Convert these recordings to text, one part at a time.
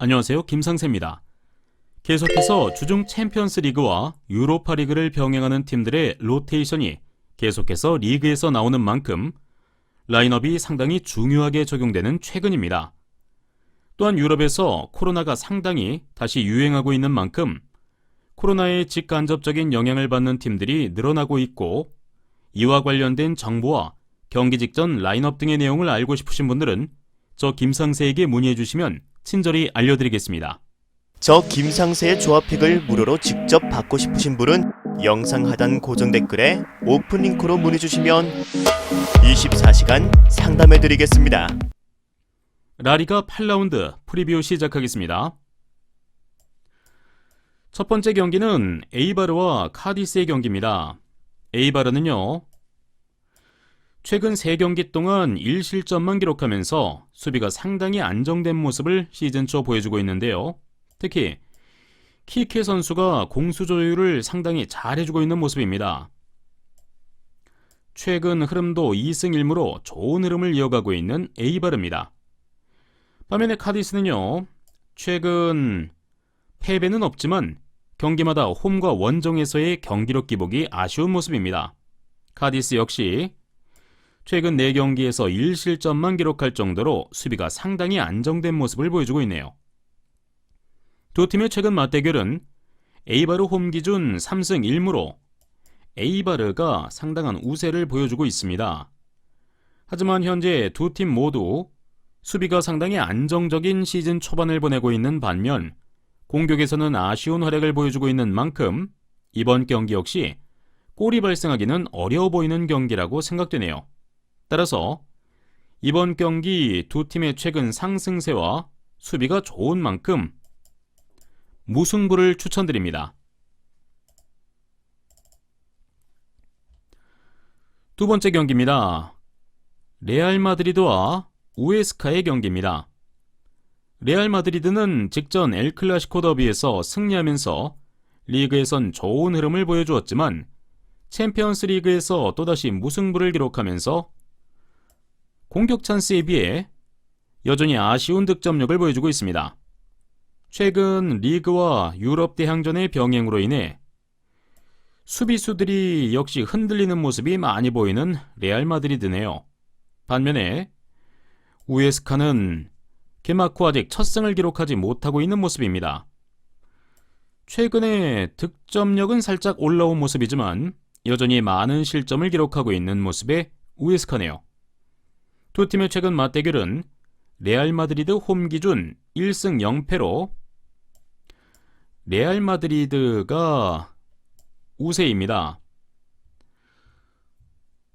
안녕하세요. 김상세입니다. 계속해서 주중 챔피언스 리그와 유로파 리그를 병행하는 팀들의 로테이션이 계속해서 리그에서 나오는 만큼 라인업이 상당히 중요하게 적용되는 최근입니다. 또한 유럽에서 코로나가 상당히 다시 유행하고 있는 만큼 코로나의 직간접적인 영향을 받는 팀들이 늘어나고 있고, 이와 관련된 정보와 경기 직전 라인업 등의 내용을 알고 싶으신 분들은 저 김상세에게 문의해 주시면 친절히 알려드리겠습니다. 저 김상세의 조합픽을 무료로 직접 받고 싶으신 분은 영상 하단 고정 댓글에 오픈 링크로 문의 주시면 24시간 상담해드리겠습니다. 라리가 8라운드 프리뷰 시작하겠습니다. 첫 번째 경기는 에이바르와 카디스의 경기입니다. 에이바르는요, 최근 3경기 동안 1실점만 기록하면서 수비가 상당히 안정된 모습을 시즌 초 보여주고 있는데요. 특히 키케 선수가 공수 조율을 상당히 잘해주고 있는 모습입니다. 최근 흐름도 2승 1무로 좋은 흐름을 이어가고 있는 에이바르입니다. 반면에 카디스는요, 최근 패배는 없지만 경기마다 홈과 원정에서의 경기력 기복이 아쉬운 모습입니다. 카디스 역시 최근 4경기에서 1실점만 기록할 정도로 수비가 상당히 안정된 모습을 보여주고 있네요. 두 팀의 최근 맞대결은 에이바르 홈 기준 3승 1무로 에이바르가 상당한 우세를 보여주고 있습니다. 하지만 현재 두 팀 모두 수비가 상당히 안정적인 시즌 초반을 보내고 있는 반면 공격에서는 아쉬운 활약을 보여주고 있는 만큼 이번 경기 역시 골이 발생하기는 어려워 보이는 경기라고 생각되네요. 따라서 이번 경기 두 팀의 최근 상승세와 수비가 좋은 만큼 무승부를 추천드립니다. 두 번째 경기입니다. 레알 마드리드와 우에스카의 경기입니다. 레알 마드리드는 직전 엘 클라시코 더비에서 승리하면서 리그에선 좋은 흐름을 보여주었지만 챔피언스 리그에서 또다시 무승부를 기록하면서 공격 찬스에 비해 여전히 아쉬운 득점력을 보여주고 있습니다. 최근 리그와 유럽 대항전의 병행으로 인해 수비수들이 역시 흔들리는 모습이 많이 보이는 레알 마드리드네요. 반면에 우에스카는 개막 후 아직 첫 승을 기록하지 못하고 있는 모습입니다. 최근에 득점력은 살짝 올라온 모습이지만 여전히 많은 실점을 기록하고 있는 모습의 우에스카네요. 두 팀의 최근 맞대결은 레알 마드리드 홈 기준 1승 0패로 레알 마드리드가 우세입니다.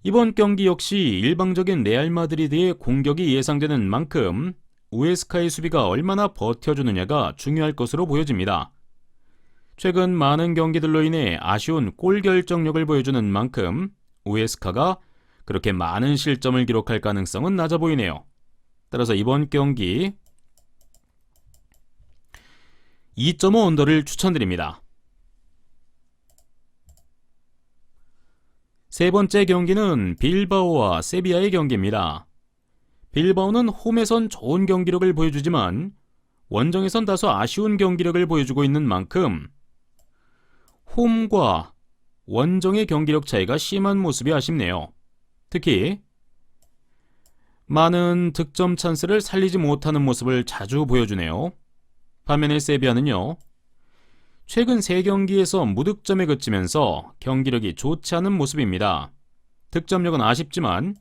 이번 경기 역시 일방적인 레알 마드리드의 공격이 예상되는 만큼 우에스카의 수비가 얼마나 버텨주느냐가 중요할 것으로 보여집니다. 최근 많은 경기들로 인해 아쉬운 골 결정력을 보여주는 만큼 우에스카가 그렇게 많은 실점을 기록할 가능성은 낮아 보이네요. 따라서 이번 경기 2.5 언더를 추천드립니다. 세 번째 경기는 빌바오와 세비야의 경기입니다. 빌바오는 홈에선 좋은 경기력을 보여주지만 원정에선 다소 아쉬운 경기력을 보여주고 있는 만큼 홈과 원정의 경기력 차이가 심한 모습이 아쉽네요. 특히 많은 득점 찬스를 살리지 못하는 모습을 자주 보여주네요. 반면에 세비야는요, 최근 3경기에서 무득점에 그치면서 경기력이 좋지 않은 모습입니다. 득점력은 아쉽지만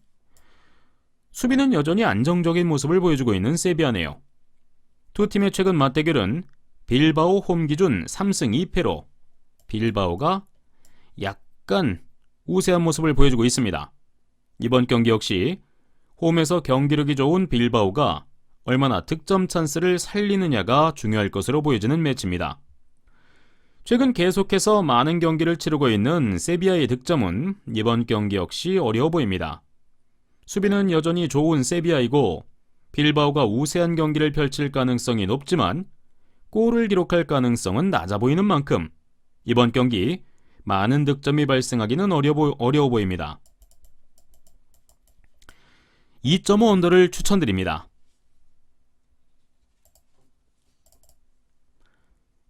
수비는 여전히 안정적인 모습을 보여주고 있는 세비야네요. 두 팀의 최근 맞대결은 빌바오 홈 기준 3승 2패로 빌바오가 약간 우세한 모습을 보여주고 있습니다. 이번 경기 역시 홈에서 경기력이 좋은 빌바오가 얼마나 득점 찬스를 살리느냐가 중요할 것으로 보여지는 매치입니다. 최근 계속해서 많은 경기를 치르고 있는 세비야의 득점은 이번 경기 역시 어려워 보입니다. 수비는 여전히 좋은 세비야이고 빌바오가 우세한 경기를 펼칠 가능성이 높지만 골을 기록할 가능성은 낮아 보이는 만큼 이번 경기 많은 득점이 발생하기는 어려워 보입니다. 2.5 언더를 추천드립니다.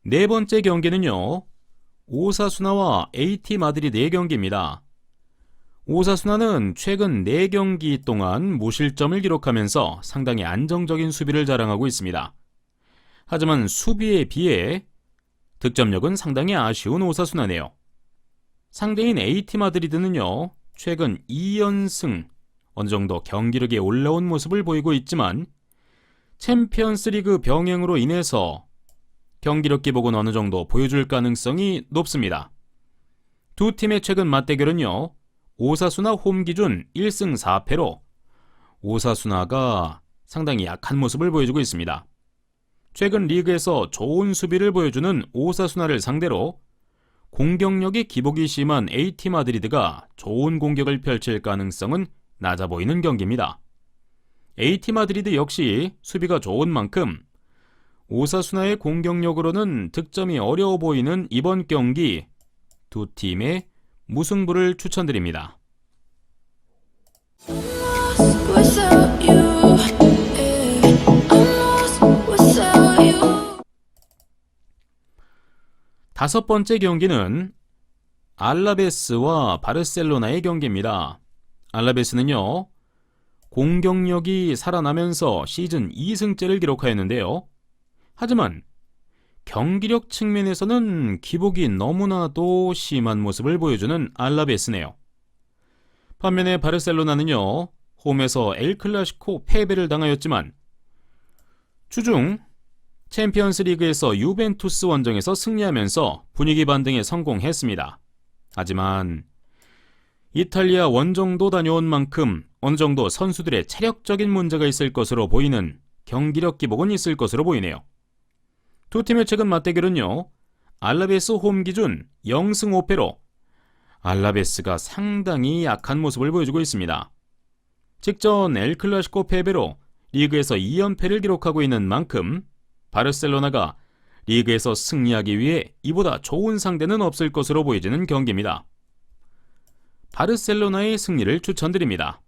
네 번째 경기는요, 오사수나와 AT 마드리드의 경기입니다. 오사수나는 최근 4경기 동안 무실점을 기록하면서 상당히 안정적인 수비를 자랑하고 있습니다. 하지만 수비에 비해 득점력은 상당히 아쉬운 오사수나네요. 상대인 AT 마드리드는요, 최근 2연승, 어느 정도 경기력이 올라온 모습을 보이고 있지만 챔피언스리그 병행으로 인해서 경기력 기복은 어느 정도 보여줄 가능성이 높습니다. 두 팀의 최근 맞대결은요, 오사수나 홈 기준 1승 4패로 오사수나가 상당히 약한 모습을 보여주고 있습니다. 최근 리그에서 좋은 수비를 보여주는 오사수나를 상대로 공격력이 기복이 심한 AT 마드리드가 좋은 공격을 펼칠 가능성은 낮아 보이는 경기입니다. AT 마드리드 역시 수비가 좋은 만큼 오사수나의 공격력으로는 득점이 어려워 보이는 이번 경기 두 팀의 무승부를 추천드립니다. 다섯 번째 경기는 알라베스와 바르셀로나의 경기입니다. 알라베스는요, 공격력이 살아나면서 시즌 2승째를 기록하였는데요. 하지만 경기력 측면에서는 기복이 너무나도 심한 모습을 보여주는 알라베스네요. 반면에 바르셀로나는요, 홈에서 엘클라시코 패배를 당하였지만 주중 챔피언스 리그에서 유벤투스 원정에서 승리하면서 분위기 반등에 성공했습니다. 하지만 이탈리아 원정도 다녀온 만큼 어느 정도 선수들의 체력적인 문제가 있을 것으로 보이는 경기력 기복은 있을 것으로 보이네요. 두 팀의 최근 맞대결은요, 알라베스 홈 기준 0승 5패로 알라베스가 상당히 약한 모습을 보여주고 있습니다. 직전 엘클라시코 패배로 리그에서 2연패를 기록하고 있는 만큼 바르셀로나가 리그에서 승리하기 위해 이보다 좋은 상대는 없을 것으로 보여지는 경기입니다. 바르셀로나의 승리를 추천드립니다.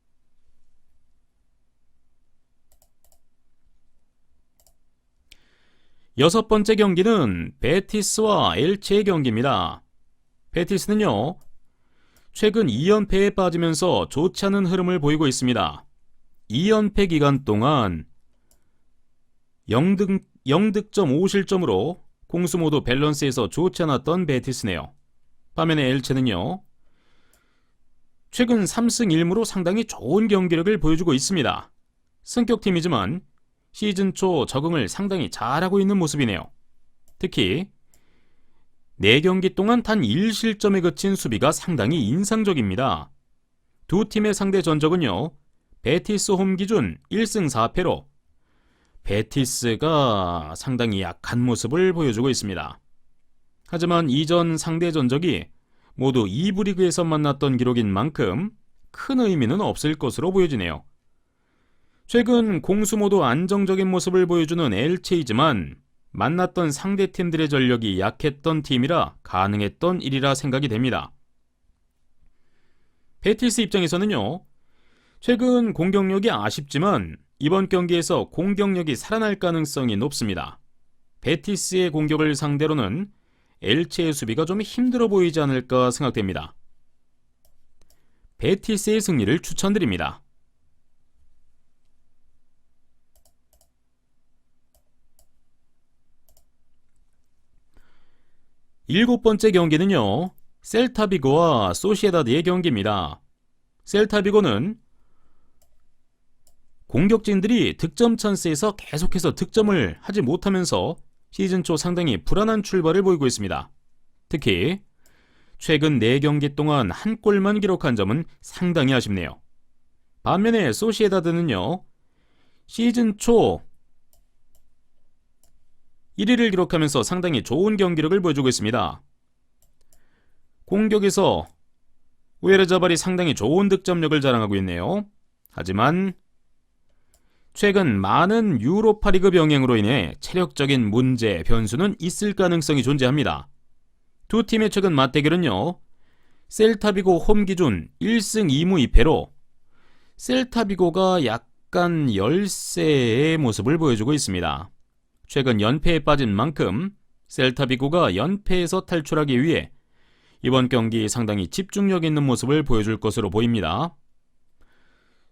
여섯 번째 경기는 베티스와 엘체의 경기입니다. 베티스는요, 최근 2연패에 빠지면서 좋지 않은 흐름을 보이고 있습니다. 2연패 기간 동안 0득점 5실점으로 공수 모두 밸런스에서 좋지 않았던 베티스네요. 반면에 엘체는요, 최근 3승 1무로 상당히 좋은 경기력을 보여주고 있습니다. 승격팀이지만 시즌 초 적응을 상당히 잘하고 있는 모습이네요. 특히 4경기 동안 단 1실점에 그친 수비가 상당히 인상적입니다. 두 팀의 상대 전적은요, 베티스 홈 기준 1승 4패로 베티스가 상당히 약한 모습을 보여주고 있습니다. 하지만 이전 상대 전적이 모두 2부 리그에서 만났던 기록인 만큼 큰 의미는 없을 것으로 보여지네요. 최근 공수 모두 안정적인 모습을 보여주는 엘체이지만 만났던 상대팀들의 전력이 약했던 팀이라 가능했던 일이라 생각이 됩니다. 베티스 입장에서는요, 최근 공격력이 아쉽지만 이번 경기에서 공격력이 살아날 가능성이 높습니다. 베티스의 공격을 상대로는 엘체의 수비가 좀 힘들어 보이지 않을까 생각됩니다. 베티스의 승리를 추천드립니다. 일곱 번째 경기는요, 셀타비고와 소시에다드의 경기입니다. 셀타비고는 공격진들이 득점 찬스에서 계속해서 득점을 하지 못하면서 시즌 초 상당히 불안한 출발을 보이고 있습니다. 특히 최근 4경기 동안 한 골만 기록한 점은 상당히 아쉽네요. 반면에 소시에다드는요, 시즌 초 1위를 기록하면서 상당히 좋은 경기력을 보여주고 있습니다. 공격에서 오야르자발이 상당히 좋은 득점력을 자랑하고 있네요. 하지만 최근 많은 유로파리그 병행으로 인해 체력적인 문제, 변수는 있을 가능성이 존재합니다. 두 팀의 최근 맞대결은요, 셀타비고 홈 기준 1승 2무 2패로 셀타비고가 약간 열세의 모습을 보여주고 있습니다. 최근 연패에 빠진 만큼 셀타비고가 연패에서 탈출하기 위해 이번 경기 상당히 집중력 있는 모습을 보여줄 것으로 보입니다.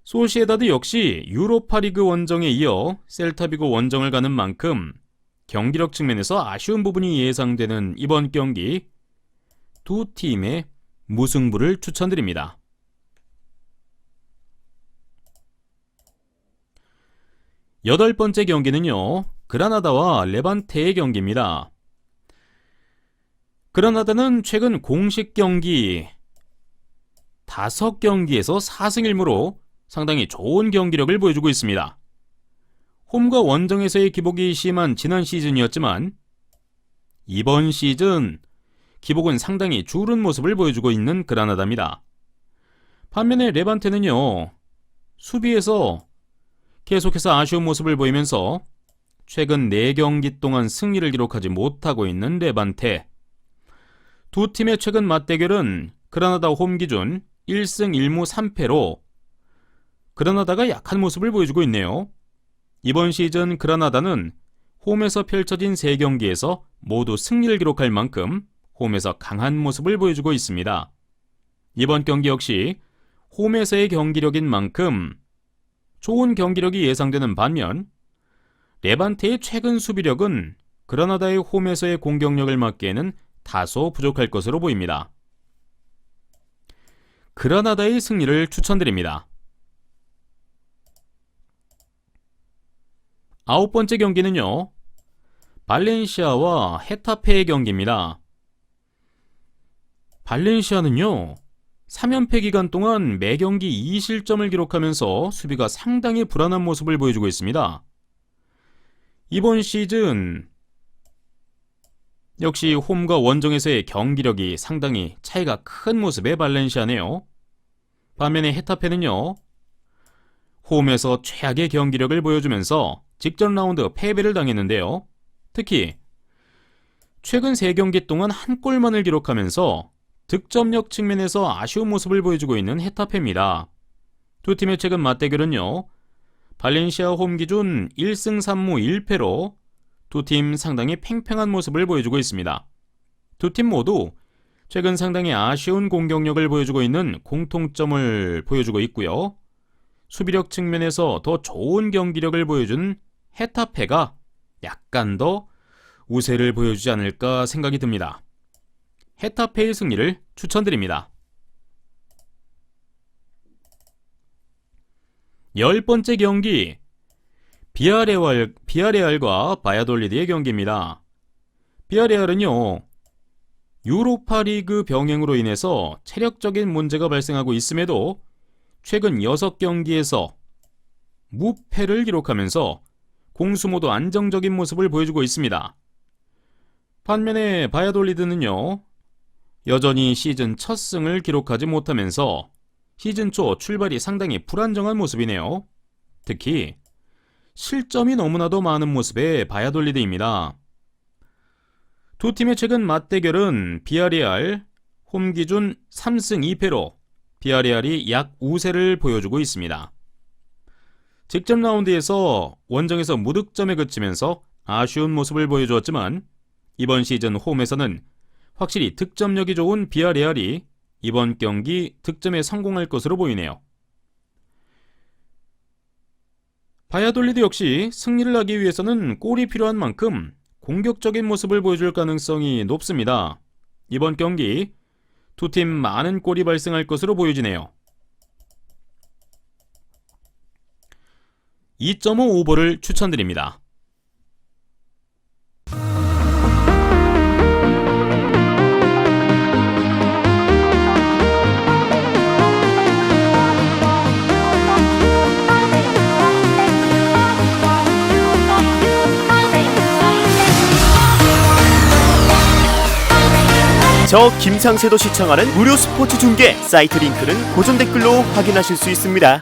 소시에다드 역시 유로파리그 원정에 이어 셀타비고 원정을 가는 만큼 경기력 측면에서 아쉬운 부분이 예상되는 이번 경기, 두 팀의 무승부를 추천드립니다. 여덟 번째 경기는요, 그라나다와 레반테의 경기입니다. 그라나다는 최근 공식 경기 5경기에서 4승 1무로 상당히 좋은 경기력을 보여주고 있습니다. 홈과 원정에서의 기복이 심한 지난 시즌이었지만 이번 시즌 기복은 상당히 줄은 모습을 보여주고 있는 그라나다입니다. 반면에 레반테는요, 수비에서 계속해서 아쉬운 모습을 보이면서 최근 4경기 동안 승리를 기록하지 못하고 있는 레반테. 두 팀의 최근 맞대결은 그라나다 홈 기준 1승 1무 3패로 그라나다가 약한 모습을 보여주고 있네요. 이번 시즌 그라나다는 홈에서 펼쳐진 3경기에서 모두 승리를 기록할 만큼 홈에서 강한 모습을 보여주고 있습니다. 이번 경기 역시 홈에서의 경기력인 만큼 좋은 경기력이 예상되는 반면 레반테의 최근 수비력은 그라나다의 홈에서의 공격력을 막기에는 다소 부족할 것으로 보입니다. 그라나다의 승리를 추천드립니다. 9번째 경기는요, 발렌시아와 헤타페의 경기입니다. 발렌시아는요, 3연패 기간 동안 매경기 2실점을 기록하면서 수비가 상당히 불안한 모습을 보여주고 있습니다. 이번 시즌 역시 홈과 원정에서의 경기력이 상당히 차이가 큰 모습의 발렌시아네요. 반면에 헤타페는요, 홈에서 최악의 경기력을 보여주면서 직전 라운드 패배를 당했는데요. 특히 최근 3경기 동안 한 골만을 기록하면서 득점력 측면에서 아쉬운 모습을 보여주고 있는 헤타페입니다. 두 팀의 최근 맞대결은요, 발렌시아 홈 기준 1승 3무 1패로 두 팀 상당히 팽팽한 모습을 보여주고 있습니다. 두 팀 모두 최근 상당히 아쉬운 공격력을 보여주고 있는 공통점을 보여주고 있고요. 수비력 측면에서 더 좋은 경기력을 보여준 헤타페가 약간 더 우세를 보여주지 않을까 생각이 듭니다. 헤타페의 승리를 추천드립니다. 10번째 경기, 비아레알과 바야돌리드의 경기입니다. 비아레알은요, 유로파리그 병행으로 인해서 체력적인 문제가 발생하고 있음에도 최근 6경기에서 무패를 기록하면서 공수 모두 안정적인 모습을 보여주고 있습니다. 반면에 바야돌리드는요, 여전히 시즌 첫 승을 기록하지 못하면서 시즌 초 출발이 상당히 불안정한 모습이네요. 특히 실점이 너무나도 많은 모습의 바야돌리드입니다. 두 팀의 최근 맞대결은 비아레알 홈 기준 3승 2패로 비아레알이 약 우세를 보여주고 있습니다. 직전 라운드에서 원정에서 무득점에 그치면서 아쉬운 모습을 보여주었지만 이번 시즌 홈에서는 확실히 득점력이 좋은 비아레알이 이번 경기 득점에 성공할 것으로 보이네요. 바야돌리드 역시 승리를 하기 위해서는 골이 필요한 만큼 공격적인 모습을 보여줄 가능성이 높습니다. 이번 경기 두 팀 많은 골이 발생할 것으로 보여지네요. 2.5 오버를 추천드립니다. 저 김상세도 시청하는 무료 스포츠 중계 사이트 링크는 고정 댓글로 확인하실 수 있습니다.